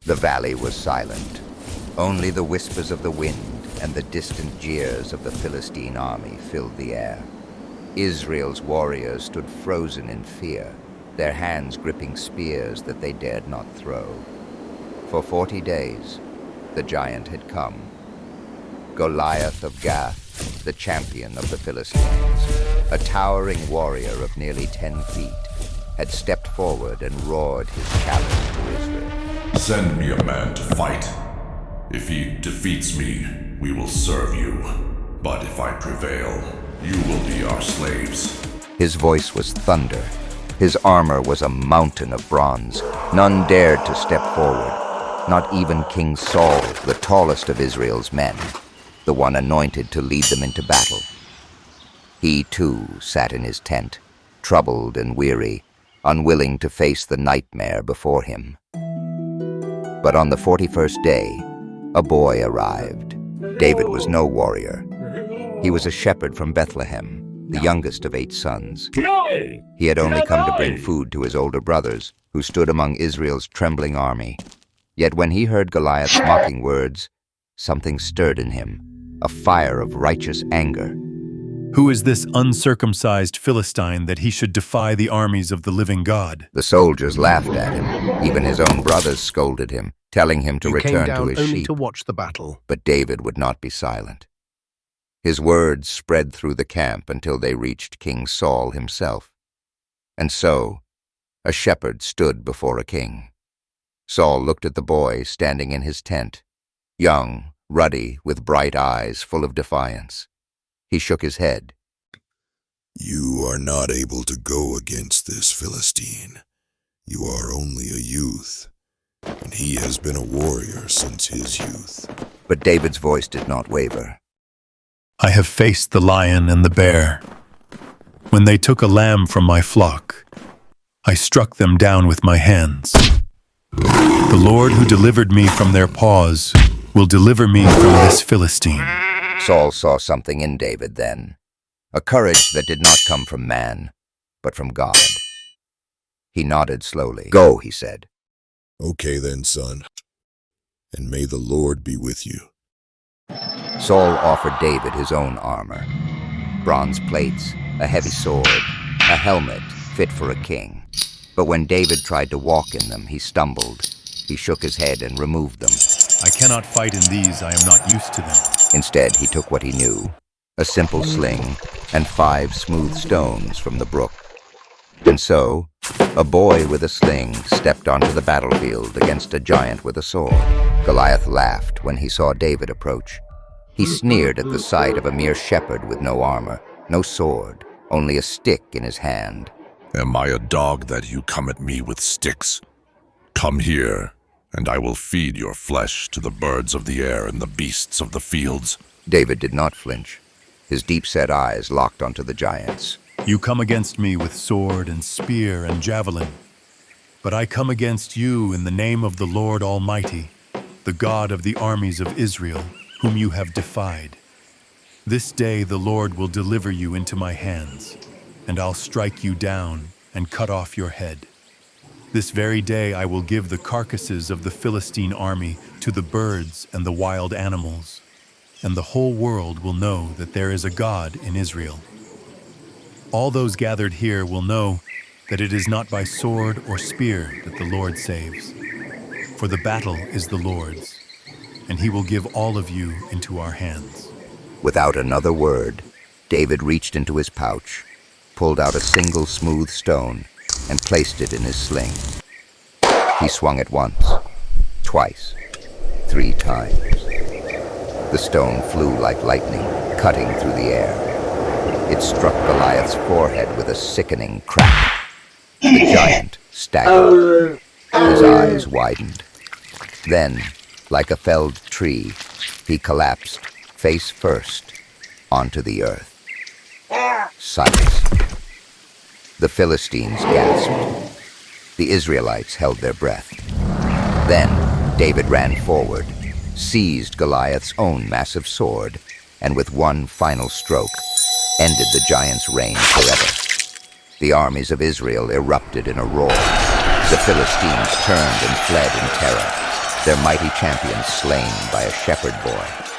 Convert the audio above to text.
The valley was silent. Only the whispers of the wind and the distant jeers of the Philistine army filled the air. Israel's warriors stood frozen in fear, their hands gripping spears that they dared not throw. For 40 days, the giant had come. Goliath of Gath, the champion of the Philistines, a towering warrior of nearly 10 feet, had stepped forward and roared his challenge to Israel. Send me a man to fight. If he defeats me, we will serve you. But if I prevail, you will be our slaves. His voice was thunder. His armor was a mountain of bronze. None dared to step forward, not even King Saul, the tallest of Israel's men, the one anointed to lead them into battle. He, too, sat in his tent, troubled and weary, unwilling to face the nightmare before him. But on the 41st day, a boy arrived. David was no warrior. He was a shepherd from Bethlehem, the youngest of 8 sons. He had only come to bring food to his older brothers, who stood among Israel's trembling army. Yet when he heard Goliath's mocking words, something stirred in him, a fire of righteous anger. Who is this uncircumcised Philistine that he should defy the armies of the living God? The soldiers laughed at him. Even his own brothers scolded him, telling him to return to his only sheep. to watch the battle. But David would not be silent. His words spread through the camp until they reached King Saul himself. And so, a shepherd stood before a king. Saul looked at the boy standing in his tent, young, ruddy, with bright eyes full of defiance. He shook his head. You are not able to go against this Philistine. You are only a youth, and he has been a warrior since his youth. But David's voice did not waver. I have faced the lion and the bear. When they took a lamb from my flock, I struck them down with my hands. The Lord who delivered me from their paws will deliver me from this Philistine. Saul saw something in David then, a courage that did not come from man, but from God. He nodded slowly. "Go," he said. Okay then, son, and may the Lord be with you. Saul offered David his own armor, bronze plates, a heavy sword, a helmet fit for a king. But when David tried to walk in them, he stumbled. He shook his head and removed them. I cannot fight in these, I am not used to them. Instead, he took what he knew, a simple sling and 5 smooth stones from the brook. And so, a boy with a sling stepped onto the battlefield against a giant with a sword. Goliath laughed when he saw David approach. He sneered at the sight of a mere shepherd with no armor, no sword, only a stick in his hand. Am I a dog that you come at me with sticks? Come here, and I will feed your flesh to the birds of the air and the beasts of the fields. David did not flinch. His deep-set eyes locked onto the giant's. You come against me with sword and spear and javelin. But I come against you in the name of the Lord Almighty, the God of the armies of Israel, whom you have defied. This day the Lord will deliver you into my hands, and I'll strike you down and cut off your head. This very day I will give the carcasses of the Philistine army to the birds and the wild animals, and the whole world will know that there is a God in Israel. All those gathered here will know that it is not by sword or spear that the Lord saves. For the battle is the Lord's, and he will give all of you into our hands. Without another word, David reached into his pouch, pulled out a single smooth stone, and placed it in his sling. He swung it once, twice, 3 times. The stone flew like lightning, cutting through the air. It struck Goliath's forehead with a sickening crack. The giant staggered. His eyes widened. Then, like a felled tree, he collapsed, face first, onto the earth. Silence. The Philistines gasped. The Israelites held their breath. Then, David ran forward, seized Goliath's own massive sword, and with one final stroke, ended the giant's reign forever. The armies of Israel erupted in a roar. The Philistines turned and fled in terror. their mighty champion slain by a shepherd boy.